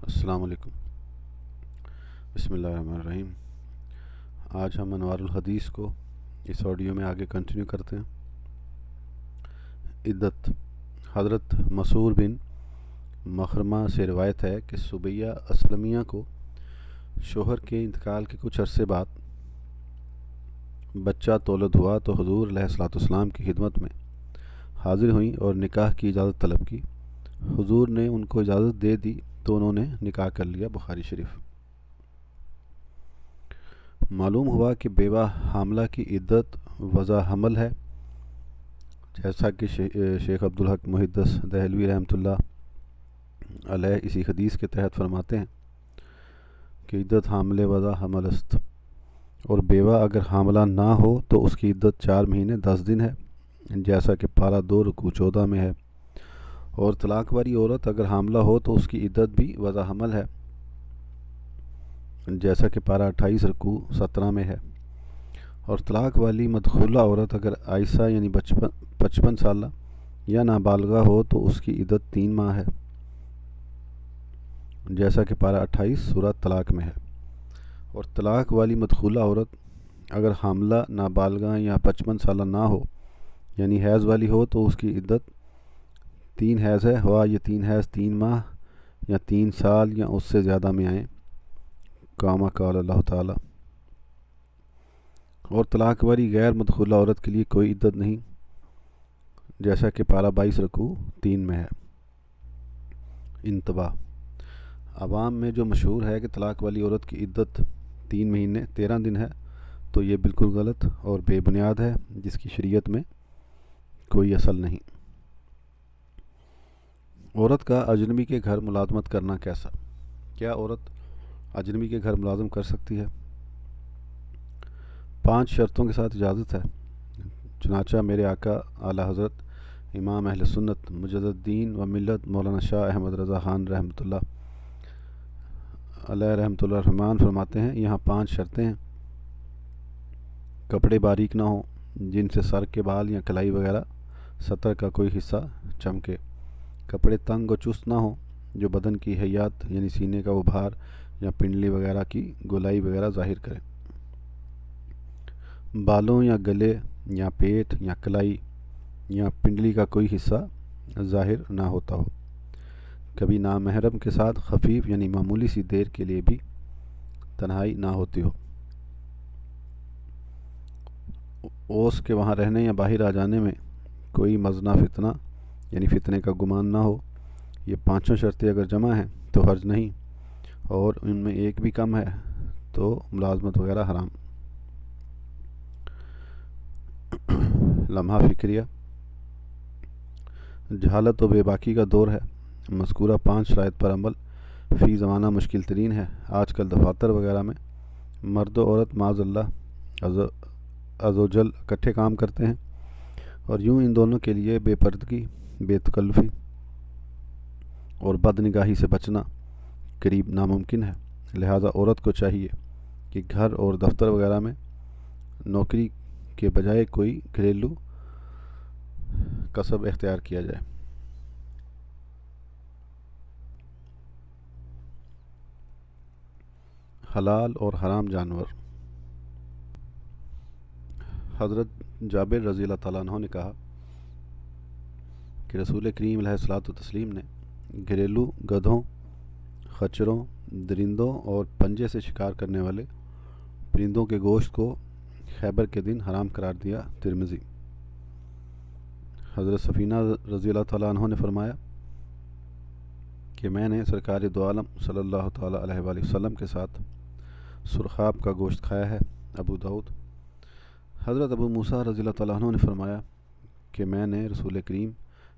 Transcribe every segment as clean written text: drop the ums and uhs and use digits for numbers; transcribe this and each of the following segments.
السلام علیکم۔ بسم اللہ الرحمن الرحیم۔ آج ہم انوار الحدیث کو اس آڈیو میں آگے کنٹینیو کرتے ہیں۔ عدت۔ حضرت مسعور بن مخرمہ سے روایت ہے کہ سبیہ اسلمیہ کو شوہر کے انتقال کے کچھ عرصے بعد بچہ تولد ہوا تو حضور علیہ الصلوۃ والسلام کی خدمت میں حاضر ہوئیں اور نکاح کی اجازت طلب کی۔ حضور نے ان کو اجازت دے دی تو انہوں نے نکاح کر لیا۔ بخاری شریف۔ معلوم ہوا کہ بیوہ حاملہ کی عدت وضع حمل ہے، جیسا کہ شیخ عبدالحق محدث دہلوی رحمۃ اللہ علیہ اسی حدیث کے تحت فرماتے ہیں کہ عدت حامل وضع حمل است، اور بیوہ اگر حاملہ نہ ہو تو اس کی عدت 4 مہینے 10 دن ہے، جیسا کہ پارہ 2 رکوع 14 میں ہے، اور طلاق والی عورت اگر حاملہ ہو تو اس کی عدت بھی وضع حمل ہے، جیسا کہ پارہ 28 رکوع 17 میں ہے، اور طلاق والی مدخولہ عورت اگر عائسہ یعنی 55 سالہ یا نابالغہ ہو تو اس کی عدت 3 ماہ ہے، جیسا کہ پارہ 28 سورہ طلاق میں ہے، اور طلاق والی مدخولہ عورت اگر حاملہ نابالغہ یا 55 سالہ نہ ہو یعنی حیض والی ہو تو اس کی عدت 3 حیض ہے، ہوا یہ 3 حیض 3 ماہ یا 3 سال یا اس سے زیادہ میں آئیں، کاما قال اللہ تعالی۔ اور طلاق والی غیر مدخولہ عورت کے لیے کوئی عدت نہیں، جیسا کہ پارہ 22 رکوع 3 میں ہے۔ انتباہ: عوام میں جو مشہور ہے کہ طلاق والی عورت کی عدت 3 مہینے 13 دن ہے، تو یہ بالکل غلط اور بے بنیاد ہے، جس کی شریعت میں کوئی اصل نہیں۔ عورت کا اجنبی کے گھر ملازمت کرنا کیسا؟ کیا عورت اجنبی کے گھر ملازم کر سکتی ہے؟ 5 شرطوں کے ساتھ اجازت ہے، چنانچہ میرے آقا اعلی حضرت امام اہل سنت مجدد دین و ملت مولانا شاہ احمد رضا خان رحمۃ اللہ علیہ رحمۃ اللہ الرحمن فرماتے ہیں، یہاں 5 شرطیں ہیں۔ کپڑے باریک نہ ہوں جن سے سر کے بال یا کلائی وغیرہ سطر کا کوئی حصہ چمکے۔ کپڑے تنگ و چست نہ ہوں جو بدن کی حیات یعنی سینے کا ابھار یا پنڈلی وغیرہ کی گولائی وغیرہ ظاہر کریں۔ بالوں یا گلے یا پیٹ یا کلائی یا پنڈلی کا کوئی حصہ ظاہر نہ ہوتا ہو۔ کبھی نامحرم کے ساتھ خفیف یعنی معمولی سی دیر کے لیے بھی تنہائی نہ ہوتی ہو۔ اوس کے وہاں رہنے یا باہر آ جانے میں کوئی مزنہ فتنہ یعنی فتنے کا گمان نہ ہو۔ یہ 5 شرطیں اگر جمع ہیں تو حرج نہیں، اور ان میں ایک بھی کم ہے تو ملازمت وغیرہ حرام۔ لمحہ فکریہ: جہالت و بے باکی کا دور ہے، مذکورہ 5 شرائط پر عمل فی زمانہ مشکل ترین ہے۔ آج کل دفاتر وغیرہ میں مرد و عورت معاذ اللہ عز و جل اکٹھے کام کرتے ہیں، اور یوں ان دونوں کے لیے بے پردگی، بے تکلفی اور بد نگاہی سے بچنا قریب ناممکن ہے۔ لہذا عورت کو چاہیے کہ گھر اور دفتر وغیرہ میں نوکری کے بجائے کوئی گھریلو کسب اختیار کیا جائے۔ حلال اور حرام جانور۔ حضرت جابر رضی اللہ تعالیٰ عنہ نے کہا کہ رسول کریم علیہ الصلوۃ والتسلیم نے گھریلو گدھوں، خچروں، درندوں اور پنجے سے شکار کرنے والے پرندوں کے گوشت کو خیبر کے دن حرام قرار دیا۔ ترمذی۔ حضرت سفینہ رضی اللہ تعالیٰ عنہ نے فرمایا کہ میں نے سرکار دو عالم صلی اللہ تعالیٰ علیہ وآلہ وسلم کے ساتھ سرخاب کا گوشت کھایا ہے۔ ابو داؤد۔ حضرت ابو موسیٰ رضی اللہ تعالیٰ عنہ نے فرمایا کہ میں نے رسول کریم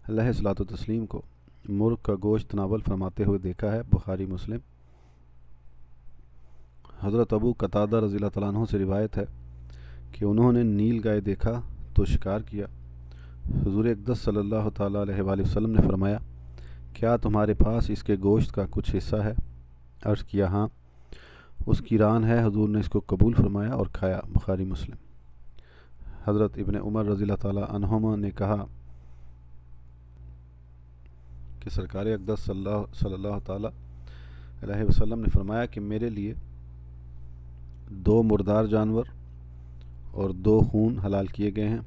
علیہ الصلوۃ والتسلیم کو مرغ کا گوشت تناول فرماتے ہوئے دیکھا ہے۔ بخاری مسلم۔ حضرت ابو قتادہ رضی اللہ تعالیٰ عنہ سے روایت ہے کہ انہوں نے نیل گائے دیکھا تو شکار کیا۔ حضور اقدس صلی اللہ تعالیٰ علیہ وآلہ وسلم نے فرمایا، کیا تمہارے پاس اس کے گوشت کا کچھ حصہ ہے؟ عرض کیا، ہاں، اس کی ران ہے۔ حضور نے اس کو قبول فرمایا اور کھایا۔ بخاری مسلم۔ حضرت ابن عمر رضی اللہ تعالیٰ عنہما نے کہا کہ سرکار اقدس صلی اللہ تعالیٰ علیہ وسلم نے فرمایا کہ میرے لیے 2 مردار جانور اور 2 خون حلال کیے گئے ہیں۔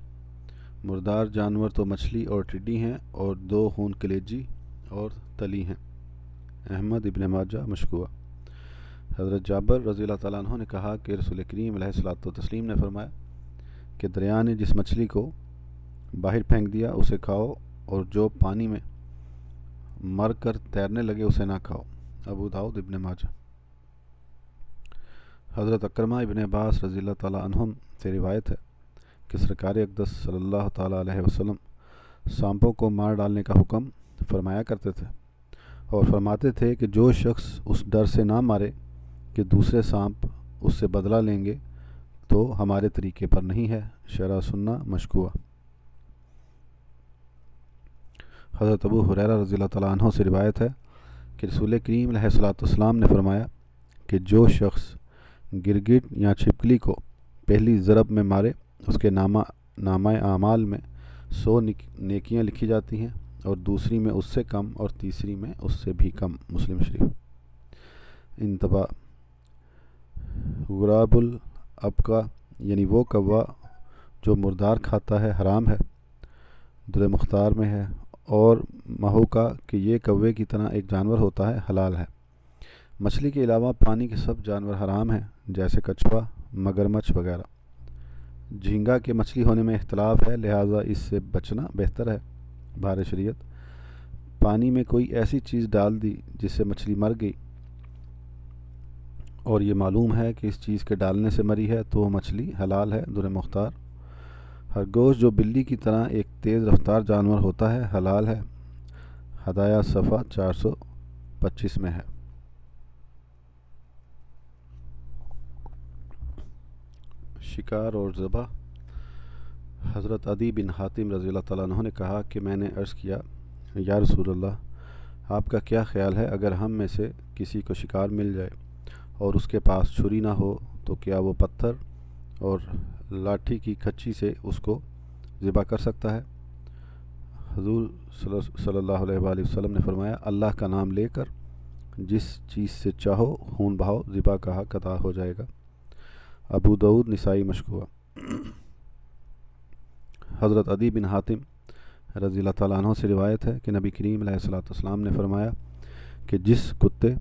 مردار جانور تو مچھلی اور ٹڈی ہیں، اور 2 خون کلیجی اور تلی ہیں۔ احمد ابن ماجہ مشکوہ۔ حضرت جابر رضی اللہ تعالیٰ عنہ نے کہا کہ رسول کریم علیہ الصلوۃ والتسلیم نے فرمایا کہ دریا نے جس مچھلی کو باہر پھینک دیا اسے کھاؤ، اور جو پانی میں مر کر تیرنے لگے اسے نہ کھاؤ۔ ابو داؤد ابن ماجہ۔ حضرت اکرمہ ابن عباس رضی اللہ تعالیٰ عنہم سے روایت ہے کہ سرکار اقدس صلی اللہ تعالیٰ علیہ وسلم سانپوں کو مار ڈالنے کا حکم فرمایا کرتے تھے، اور فرماتے تھے کہ جو شخص اس ڈر سے نہ مارے کہ دوسرے سانپ اس سے بدلہ لیں گے تو ہمارے طریقے پر نہیں ہے۔ شرح سنہ مشکوہ۔ حضرت ابو ہریرہ رضی اللہ تعالیٰ عنہ سے روایت ہے کہ رسول کریم علیہ الصلوۃ والسلام نے فرمایا کہ جو شخص گرگٹ یا چھپکلی کو پہلی ضرب میں مارے اس کے نامہ اعمال میں 100 نیکیاں لکھی جاتی ہیں، اور دوسری میں اس سے کم اور تیسری میں اس سے بھی کم۔ مسلم شریف۔ انتباہ: غراب الابقا یعنی وہ کوا جو مردار کھاتا ہے حرام ہے، در مختار میں ہے، اور مہوکا کہ یہ کوے کی طرح ایک جانور ہوتا ہے حلال ہے۔ مچھلی کے علاوہ پانی کے سب جانور حرام ہیں، جیسے کچھوا، مگرمچھ وغیرہ۔ جھینگا کے مچھلی ہونے میں اختلاف ہے، لہٰذا اس سے بچنا بہتر ہے۔ بہار شریعت: پانی میں کوئی ایسی چیز ڈال دی جس سے مچھلی مر گئی اور یہ معلوم ہے کہ اس چیز کے ڈالنے سے مری ہے تو وہ مچھلی حلال ہے۔ در مختار: خرگوش جو بلی کی طرح ایک تیز رفتار جانور ہوتا ہے حلال ہے۔ ہدایہ صفحہ 425 میں ہے۔ شکار اور ذبح: حضرت عدی بن حاتم رضی اللہ تعالیٰ عنہ نے کہا کہ میں نے عرض کیا، یا رسول اللہ، آپ کا کیا خیال ہے اگر ہم میں سے کسی کو شکار مل جائے اور اس کے پاس چھری نہ ہو تو کیا وہ پتھر اور لاٹھی کی کھچی سے اس کو ذبح کر سکتا ہے؟ حضور صلی اللہ علیہ وآلہ وسلم نے فرمایا، اللہ کا نام لے کر جس چیز سے چاہو خون بہاؤ، ذبح کا حق ادا ہو جائے گا۔ ابو داؤد نسائی مشکوہ۔ حضرت عدی بن حاتم رضی اللہ تعالیٰ عنہ سے روایت ہے کہ نبی کریم علیہ الصلوۃ والسلام نے فرمایا کہ جس کتے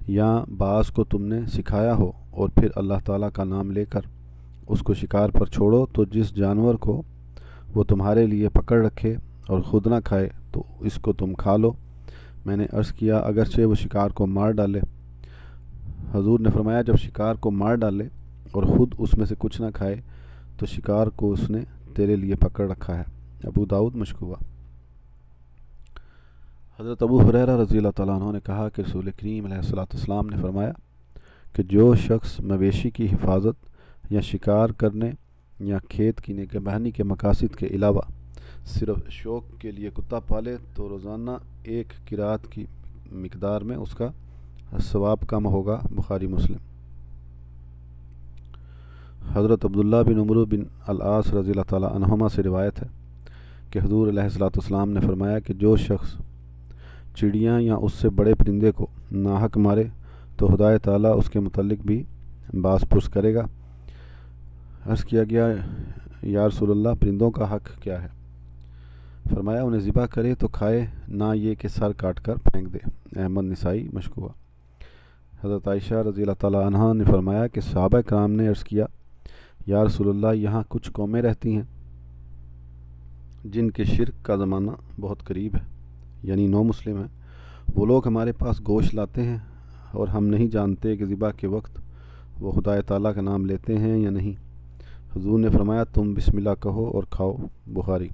یا باز کو تم نے سکھایا ہو اور پھر اللہ تعالیٰ کا نام لے کر اس کو شکار پر چھوڑو تو جس جانور کو وہ تمہارے لیے پکڑ رکھے اور خود نہ کھائے تو اس کو تم کھا لو۔ میں نے عرض کیا، اگرچہ وہ شکار کو مار ڈالے؟ حضور نے فرمایا، جب شکار کو مار ڈالے اور خود اس میں سے کچھ نہ کھائے تو شکار کو اس نے تیرے لیے پکڑ رکھا ہے۔ ابو داؤد مشکوہ۔ حضرت ابو ہریرہ رضی اللہ تعالیٰ عنہ نے کہا کہ رسول کریم علیہ الصلوۃ والسلام نے فرمایا کہ جو شخص مویشی کی حفاظت یا شکار کرنے یا کھیت کی نگہبانی کے مقاصد کے علاوہ صرف شوق کے لیے کتا پالے تو روزانہ 1 قرات کی مقدار میں اس کا ثواب کم ہوگا۔ بخاری مسلم۔ حضرت عبداللہ بن عمرو بن العاص رضی اللہ تعالیٰ عنہما سے روایت ہے کہ حضور علیہ الصلوۃ والسلام نے فرمایا کہ جو شخص چڑیاں یا اس سے بڑے پرندے کو ناحق مارے تو خدائے تعالیٰ اس کے متعلق بھی باز پرس کرے گا۔ عرض کیا گیا، یا رسول اللہ، پرندوں کا حق کیا ہے؟ فرمایا، انہیں ذبح کرے تو کھائے، نہ یہ کہ سر کاٹ کر پھینک دے۔ احمد نسائی مشکوہ۔ حضرت عائشہ رضی اللہ تعالیٰ عنہا نے فرمایا کہ صحابہ کرام نے عرض کیا، یا رسول اللہ، یہاں کچھ قومیں رہتی ہیں جن کے شرک کا زمانہ بہت قریب ہے، یعنی نو مسلم ہیں۔ وہ لوگ ہمارے پاس گوشت لاتے ہیں اور ہم نہیں جانتے کہ ذبح کے وقت وہ خدائے تعالیٰ کا نام لیتے ہیں یا نہیں۔ حضور نے فرمایا، تم بسم اللہ کہو اور کھاؤ۔ بخاری۔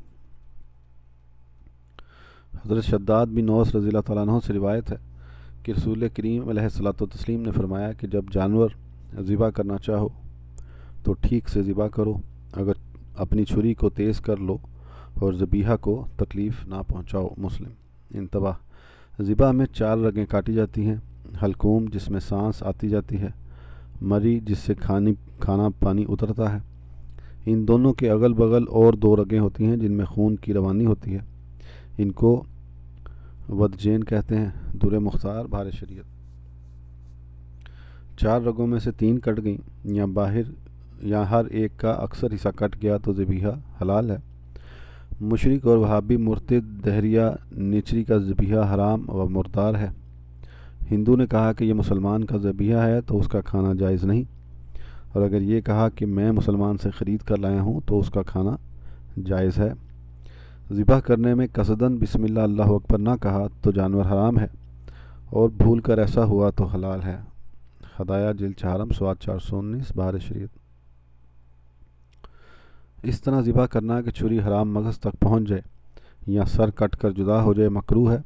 حضرت شداد بن اوس رضی اللہ تعالیٰ عنہ سے روایت ہے کہ رسول کریم علیہ الصلوۃ والتسلیم نے فرمایا کہ جب جانور ذبح کرنا چاہو تو ٹھیک سے ذبح کرو، اگر اپنی چھری کو تیز کر لو اور ذبیحہ کو تکلیف نہ پہنچاؤ۔ مسلم۔ انتباہ: ذبح میں 4 رگیں کاٹی جاتی ہیں: حلقوم جس میں سانس آتی جاتی ہے، مری جس سے کھانا پانی اترتا ہے، ان دونوں کے اگل بغل اور 2 رگیں ہوتی ہیں جن میں خون کی روانی ہوتی ہے، ان کو ودجین کہتے ہیں۔ در مختار، بہار شریعت۔ 4 رگوں میں سے 3 کٹ گئیں یا باہر یا ہر ایک کا اکثر حصہ کٹ گیا تو ذبیحہ حلال ہے۔ مشرک اور وہابی مرتد دہریہ نیچری کا ذبیحہ حرام و مردار ہے۔ ہندو نے کہا کہ یہ مسلمان کا ذبیحہ ہے تو اس کا کھانا جائز نہیں، اور اگر یہ کہا کہ میں مسلمان سے خرید کر لایا ہوں تو اس کا کھانا جائز ہے۔ ذبح کرنے میں قصداً بسم اللہ اللہ اکبر نہ کہا تو جانور حرام ہے، اور بھول کر ایسا ہوا تو حلال ہے۔ ہدایہ جلد چہارم سواد 419 بہار شریعت۔ اس طرح ذبح کرنا کہ چھری حرام مغز تک پہنچ جائے یا سر کٹ کر جدا ہو جائے مکروہ ہے،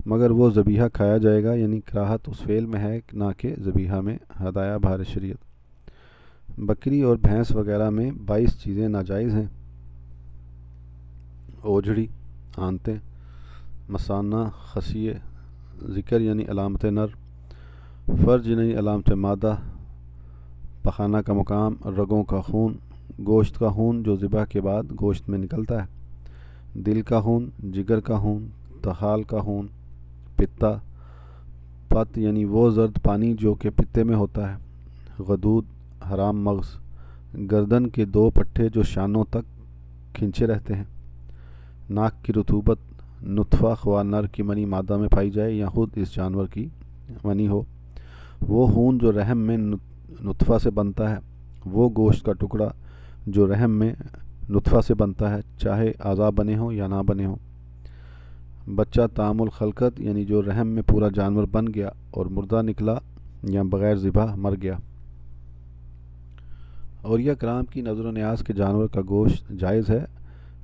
مگر وہ ذبیحہ کھایا جائے گا، یعنی کراہت اس فعل میں ہے نہ کہ ذبیحہ میں۔ ہدایہ بہار شریعت۔ بکری اور بھینس وغیرہ میں 22 چیزیں ناجائز ہیں: اوجھڑی، آنتیں، مثانہ، خصیے، ذکر یعنی علامت نر، فرج یعنی علامت مادہ، پخانہ کا مقام، رگوں کا خون، گوشت کا خون جو ذبح کے بعد گوشت میں نکلتا ہے، دل کا خون، جگر کا خون، طحال کا خون، پتا، پت یعنی وہ زرد پانی جو کہ پتے میں ہوتا ہے، غدود، حرام مغز، گردن کے 2 پٹھے جو شانوں تک کھنچے رہتے ہیں، ناک کی رطوبت، نطفہ خواہ نر کی منی مادہ میں پائی جائے یا خود اس جانور کی منی ہو، وہ خون جو رحم میں نطفہ سے بنتا ہے، وہ گوشت کا ٹکڑا جو رحم میں نطفہ سے بنتا ہے، چاہے اعضاء بنے ہوں یا نہ بنے ہوں، بچہ تام الخلقت یعنی جو رحم میں پورا جانور بن گیا اور مردہ نکلا یا بغیر ذبح مر گیا۔ اولیاء کرام کی نظر و نیاز کے جانور کا گوشت جائز ہے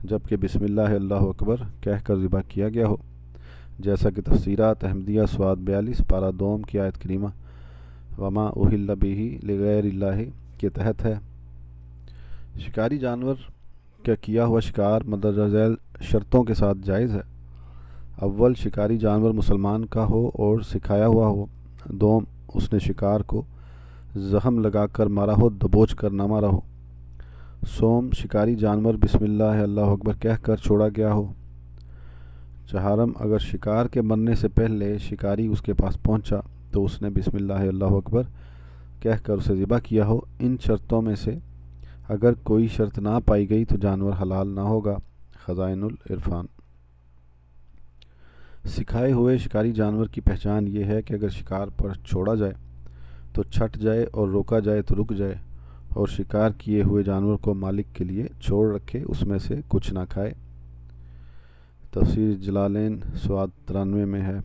جبکہ بسم اللہ اللہ اکبر کہہ کر ذبح کیا گیا ہو، جیسا کہ تفسیرات احمدیہ سواد 42 پارہ دوم کی آیت کریمہ وما اہل بہ لغیر اللہ کے تحت ہے۔ شکاری جانور کا کیا ہوا شکار مندرجہ ذیل شرطوں کے ساتھ جائز ہے: اول، شکاری جانور مسلمان کا ہو اور سکھایا ہوا ہو۔ دوم، اس نے شکار کو زخم لگا کر مارا ہو، دبوچ کر نہ مارا ہو۔ سوم، شکاری جانور بسم اللہ اللہ اکبر کہہ کر چھوڑا گیا ہو۔ چہارم، اگر شکار کے مرنے سے پہلے شکاری اس کے پاس پہنچا تو اس نے بسم اللہ اللہ اکبر کہہ کر اسے ذبح کیا ہو۔ ان شرطوں میں سے اگر کوئی شرط نہ پائی گئی تو جانور حلال نہ ہوگا۔ خزائن العرفان۔ سکھائے ہوئے شکاری جانور کی پہچان یہ ہے کہ اگر شکار پر چھوڑا جائے تو چھٹ جائے اور روکا جائے تو رک جائے، اور شکار کیے ہوئے جانور کو مالک کے لیے چھوڑ رکھے، اس میں سے کچھ نہ کھائے۔ تفسیر جلالین سواد 93 میں ہے۔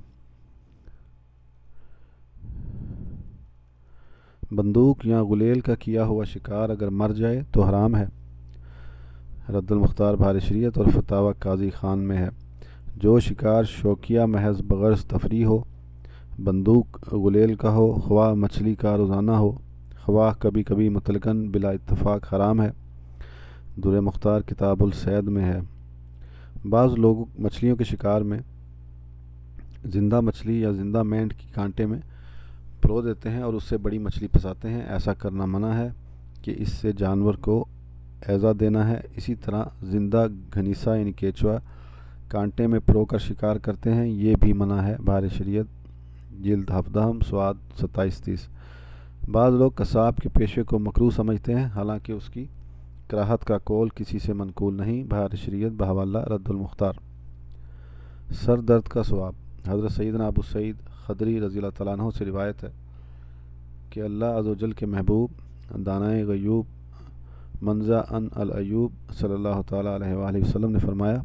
بندوق یا غلیل کا کیا ہوا شکار اگر مر جائے تو حرام ہے۔ رد المختار بہار شریعت اور فتاوی قاضی خان میں ہے۔ جو شکار شوقیہ محض بغرض تفریح ہو، بندوق غلیل کا ہو، خواہ مچھلی کا روزانہ ہو، خواہ کبھی کبھی مطلقاً بلا اتفاق حرام ہے۔ در مختار کتاب الصید میں ہے۔ بعض لوگ مچھلیوں کے شکار میں زندہ مچھلی یا زندہ مینڈ کی کانٹے میں پرو دیتے ہیں اور اس سے بڑی مچھلی پھنساتے ہیں۔ ایسا کرنا منع ہے کہ اس سے جانور کو ایذا دینا ہے۔ اسی طرح زندہ گھنیسا یعنی کیچوا کانٹے میں پرو کر شکار کرتے ہیں، یہ بھی منع ہے۔ بہار شریعت جلد 17 سواد 27-30۔ بعض لوگ قصاب کے پیشے کو مکروہ سمجھتے ہیں، حالانکہ اس کی کراہت کا قول کسی سے منقول نہیں۔ بہار شریعت بحوالہ رد المختار۔ سر درد کا ثواب۔ حضرت سیدنا ابو سعید خدری رضی اللہ تعالیٰ عنہ سے روایت ہے کہ اللہ عز و جل کے محبوب دانائے غیوب منزہ ان الایوب صلی اللہ تعالیٰ علیہ وآلہ وسلم نے فرمایا،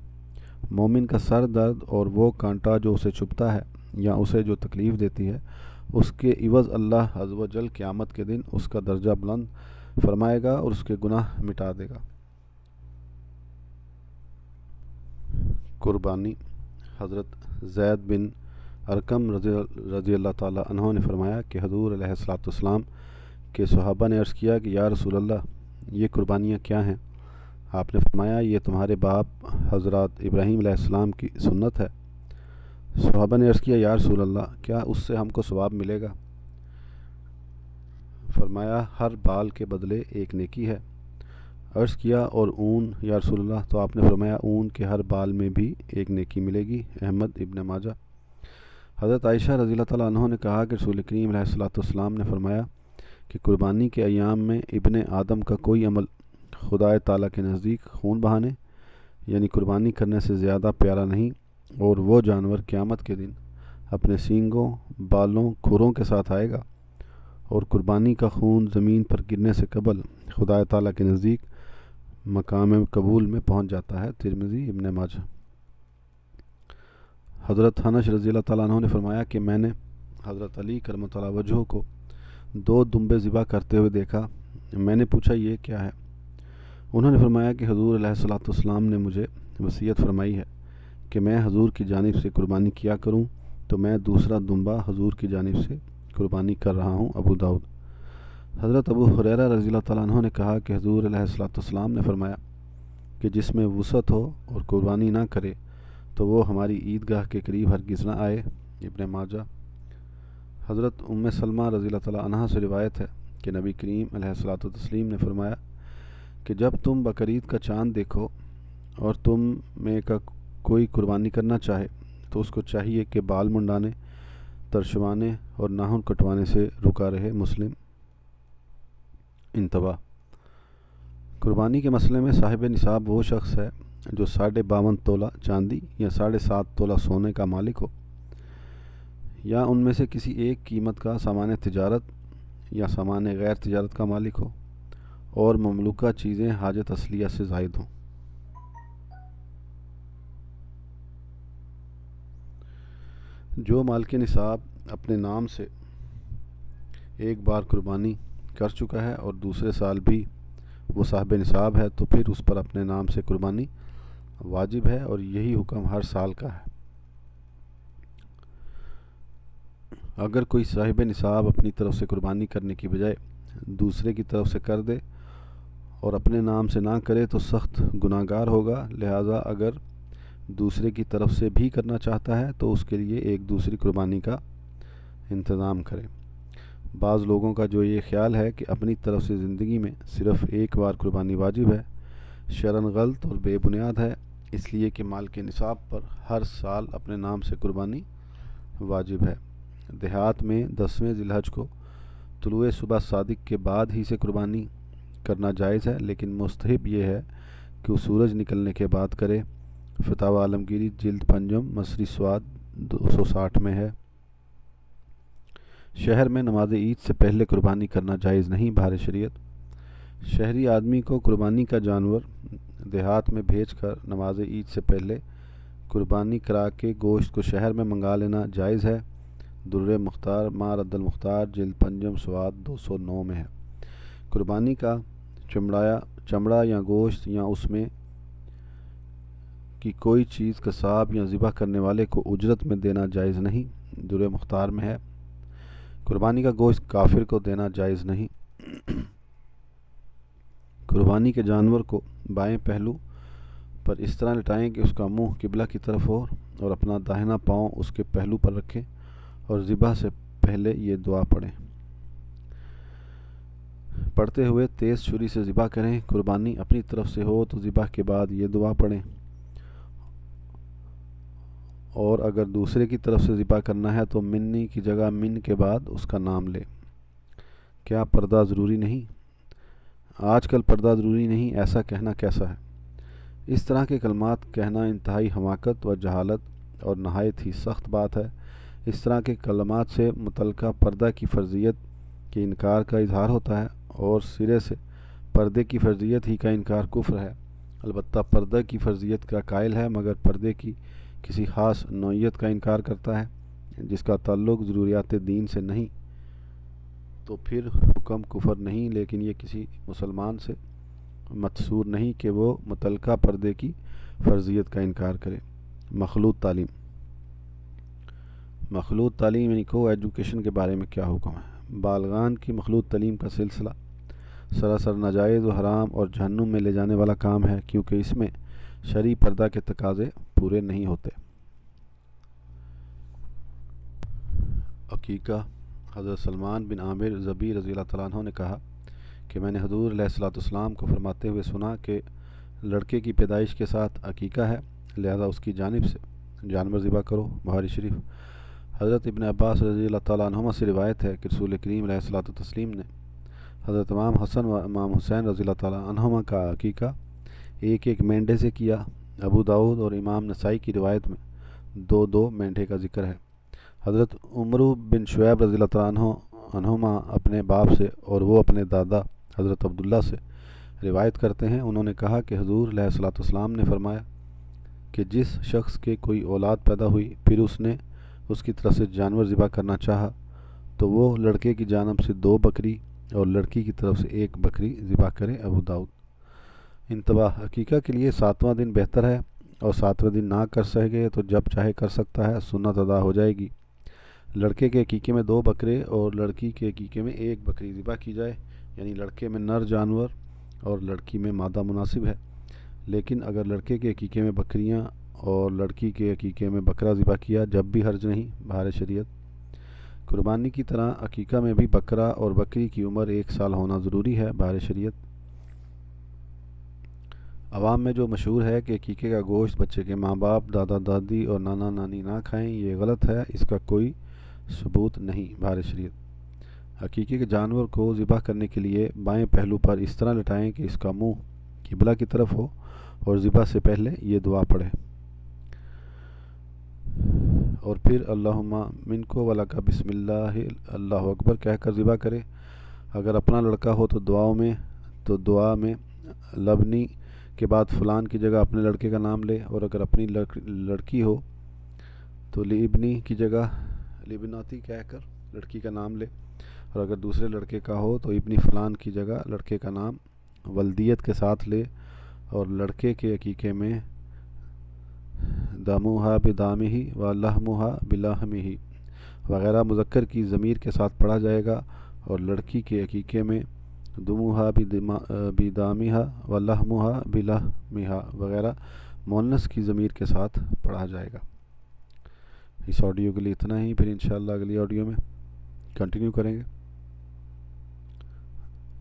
مومن کا سر درد اور وہ کانٹا جو اسے چبھتا ہے یا اسے جو تکلیف دیتی ہے، اس کے عوض اللہ عز و جل قیامت کے دن اس کا درجہ بلند فرمائے گا اور اس کے گناہ مٹا دے گا۔ قربانی۔ حضرت زید بن ارقم رضی اللہ تعالیٰ عنہ نے فرمایا کہ حضور علیہ الصلوۃ والسلام کے صحابہ نے عرض کیا کہ یا رسول اللہ، یہ قربانیاں کیا ہیں؟ آپ نے فرمایا، یہ تمہارے باپ حضرات ابراہیم علیہ السلام کی سنت ہے۔ صحابہ نے عرض کیا، یا رسول اللہ، کیا اس سے ہم کو ثواب ملے گا؟ فرمایا، ہر بال کے بدلے ایک نیکی ہے۔ عرض کیا، اور اون یا رسول اللہ؟ تو آپ نے فرمایا، اون کے ہر بال میں بھی ایک نیکی ملے گی۔ احمد ابن ماجہ۔ حضرت عائشہ رضی اللہ تعالیٰ عنہ نے کہا کہ رسول کریم علیہ الصلوۃ والسلام نے فرمایا کہ قربانی کے ایام میں ابن آدم کا کوئی عمل خدائے تعالیٰ کے نزدیک خون بہانے یعنی قربانی کرنے سے زیادہ پیارا نہیں، اور وہ جانور قیامت کے دن اپنے سینگوں، بالوں، کھروں کے ساتھ آئے گا، اور قربانی کا خون زمین پر گرنے سے قبل خدائے تعالیٰ کے نزدیک مقام قبول میں پہنچ جاتا ہے۔ ترمذی، ابن ماجہ۔ حضرت انس رضی اللہ تعالیٰ عنہ نے فرمایا کہ میں نے حضرت علی کرمۃ اللہ وجہہ کو 2 دمبے ذبح کرتے ہوئے دیکھا۔ میں نے پوچھا یہ کیا ہے؟ انہوں نے فرمایا کہ حضور علیہ الصلوۃ والسلام نے مجھے وصیت فرمائی ہے کہ میں حضور کی جانب سے قربانی کیا کروں، تو میں دوسرا دمبا حضور کی جانب سے قربانی کر رہا ہوں۔ ابو داؤد۔ حضرت ابو ہریرہ رضی اللہ تعالیٰ عنہ نے کہا کہ حضور علیہ الصلوۃ والسلام نے فرمایا کہ جس میں وسعت ہو اور قربانی نہ کرے تو وہ ہماری عیدگاہ کے قریب ہرگز نہ آئے۔ ابن ماجہ۔ حضرت ام سلمہ رضی اللہ تعالیٰ عنہ سے روایت ہے کہ نبی کریم علیہ الصلوۃ والتسلیم نے فرمایا کہ جب تم بقرعید کا چاند دیکھو اور تم میں کا کوئی قربانی کرنا چاہے تو اس کو چاہیے کہ بال منڈانے، ترشوانے اور ناخن کٹوانے سے رکا رہے۔ مسلم۔ انتباہ: قربانی کے مسئلے میں صاحب نصاب وہ شخص ہے جو 52.5 تولہ چاندی یا 7.5 تولہ سونے کا مالک ہو، یا ان میں سے کسی ایک قیمت کا سامان تجارت یا سامان غیر تجارت کا مالک ہو، اور مملوکہ چیزیں حاجت اصلیہ سے زائد ہوں۔ جو مالک نصاب اپنے نام سے ایک بار قربانی کر چکا ہے اور دوسرے سال بھی وہ صاحب نصاب ہے تو پھر اس پر اپنے نام سے قربانی واجب ہے، اور یہی حکم ہر سال کا ہے۔ اگر کوئی صاحب نصاب اپنی طرف سے قربانی کرنے کی بجائے دوسرے کی طرف سے کر دے اور اپنے نام سے نہ کرے تو سخت گناہگار ہوگا، لہذا اگر دوسرے کی طرف سے بھی کرنا چاہتا ہے تو اس کے لیے ایک دوسری قربانی کا انتظام کرے۔ بعض لوگوں کا جو یہ خیال ہے کہ اپنی طرف سے زندگی میں صرف ایک بار قربانی واجب ہے، شرعاً غلط اور بے بنیاد ہے، اس لیے کہ مال کے نصاب پر ہر سال اپنے نام سے قربانی واجب ہے۔ دیہات میں 10ویں ذی الحج کو طلوع صبح صادق کے بعد ہی سے قربانی کرنا جائز ہے، لیکن مستحب یہ ہے کہ وہ سورج نکلنے کے بعد کرے۔ فتاوی عالمگیری جلد 5 مصری سواد 260 میں ہے۔ شہر میں نماز عید سے پہلے قربانی کرنا جائز نہیں۔ بہر شریعت، شہری آدمی کو قربانی کا جانور دیہات میں بھیج کر نماز عید سے پہلے قربانی کرا کے گوشت کو شہر میں منگا لینا جائز ہے۔ در مختار ما رد المختار جلد 5 سواد 209 میں ہے۔ قربانی کا چمڑا یا گوشت یا اس میں کی کوئی چیز قصاب یا ذبح کرنے والے کو اجرت میں دینا جائز نہیں۔ در مختار میں ہے۔ قربانی کا گوشت کافر کو دینا جائز نہیں۔ قربانی کے جانور کو بائیں پہلو پر اس طرح لٹائیں کہ اس کا منہ قبلہ کی طرف ہو اور اپنا داہنا پاؤں اس کے پہلو پر رکھیں، اور ذبح سے پہلے یہ دعا پڑھتے ہوئے تیز چھری سے ذبح کریں۔ قربانی اپنی طرف سے ہو تو ذبح کے بعد یہ دعا پڑھیں، اور اگر دوسرے کی طرف سے ذبح کرنا ہے تو منی کی جگہ من کے بعد اس کا نام لے۔ کیا پردہ ضروری نہیں؟ آج کل پردہ ضروری نہیں ایسا کہنا کیسا ہے؟ اس طرح کے کلمات کہنا انتہائی حماقت و جہالت اور نہایت ہی سخت بات ہے۔ اس طرح کے کلمات سے متعلقہ پردہ کی فرضیت کے انکار کا اظہار ہوتا ہے، اور سرے سے پردے کی فرضیت ہی کا انکار کفر ہے۔ البتہ پردہ کی فرضیت کا قائل ہے مگر پردے کی کسی خاص نوعیت کا انکار کرتا ہے جس کا تعلق ضروریات دین سے نہیں، تو پھر حکم کفر نہیں، لیکن یہ کسی مسلمان سے متصور نہیں کہ وہ متعلقہ پردے کی فرضیت کا انکار کرے۔ مخلوط تعلیم یعنی کو ایجوکیشن کے بارے میں کیا حکم ہے؟ بالغان کی مخلوط تعلیم کا سلسلہ سراسر ناجائز و حرام اور جہنم میں لے جانے والا کام ہے، کیونکہ اس میں شرعی پردہ کے تقاضے پورے نہیں ہوتے۔ عقیقہ: حضرت سلمان بن عامر ضبی رضی اللہ تعالیٰ عنہ نے کہا کہ میں نے حضور علیہ الصلوۃ والسلام کو فرماتے ہوئے سنا کہ لڑکے کی پیدائش کے ساتھ عقیقہ ہے، لہذا اس کی جانب سے جانور ذبح کرو۔ بخاری شریف۔ حضرت ابن عباس رضی اللہ تعالیٰ عنہما سے روایت ہے کہ رسول کریم علیہ الصلوۃ والتسلیم نے حضرت امام حسن و امام حسین رضی اللہ تعالیٰ عنہما کا عقیقہ ایک ایک مینڈے سے کیا۔ ابو داؤد اور امام نسائی کی روایت میں دو دو مینڈے کا ذکر ہے۔ حضرت عمرو بن شعیب رضی اللہ تعالیٰ عنہما اپنے باپ سے اور وہ اپنے دادا حضرت عبداللہ سے روایت کرتے ہیں، انہوں نے کہا کہ حضور علیہ الصلوۃ والسلام نے فرمایا کہ جس شخص کے کوئی اولاد پیدا ہوئی پھر اس نے اس کی طرف سے جانور ذبح کرنا چاہا تو وہ لڑکے کی جانب سے 2 بکری اور لڑکی کی طرف سے 1 بکری ذبح کرے۔ ابو داؤد۔ انتباہ: عقیقہ کے لیے 7واں دن بہتر ہے، اور 7ویں دن نہ کر سکے تو جب چاہے کر سکتا ہے، سنت ادا ہو جائے گی۔ لڑکے کے عقیقے میں 2 بکرے اور لڑکی کے عقیقے میں 1 بکری ذبح کی جائے، یعنی لڑکے میں نر جانور اور لڑکی میں مادہ مناسب ہے۔ لیکن اگر لڑکے کے عقیقے میں بکریاں اور لڑکی کے عقیقے میں بکرا ذبح کیا جب بھی حرج نہیں بہار شریعت۔ قربانی کی طرح عقیقہ میں بھی بکرا اور بکری کی عمر 1 سال ہونا ضروری ہے بہار شریعت۔ عوام میں جو مشہور ہے کہ عقیقے کا گوشت بچے کے ماں باپ، دادا دادی اور نانا نانی نہ کھائیں، یہ غلط ہے، اس کا کوئی ثبوت نہیں بہار شریعت۔ عقیقے کے جانور کو ذبح کرنے کے لیے بائیں پہلو پر اس طرح لٹائیں کہ اس کا منہ قبلہ کی طرف ہو، اور ذبح سے پہلے یہ دعا پڑھے، اور پھر اللہم منک ولک بسم اللہ اللہ اکبر کہہ کر ذبح کرے۔ اگر اپنا لڑکا ہو تو دعا میں لبنی کے بعد فلان کی جگہ اپنے لڑکے کا نام لے، اور اگر اپنی لڑکی ہو تو لابنی کی جگہ لبناتی کہہ کر لڑکی کا نام لے، اور اگر دوسرے لڑکے کا ہو تو ابنی فلان کی جگہ لڑکے کا نام ولدیت کے ساتھ لے، اور لڑکے کے عقیقے میں دموہا بدامہ و لحمہا بلحمہ وغیرہ مذکر کی ضمیر کے ساتھ پڑھا جائے گا، اور لڑکی کے عقیقے میں دموہا بدامہا و لحمہا بلحمہا وغیرہ مؤنث کی ضمیر کے ساتھ پڑھا جائے گا۔ اس آڈیو کے لیے اتنا ہی، پھر انشاءاللہ اگلی آڈیو میں کنٹینیو کریں گے۔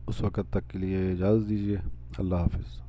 اس وقت تک کے لیے اجازت دیجیے، اللہ حافظ۔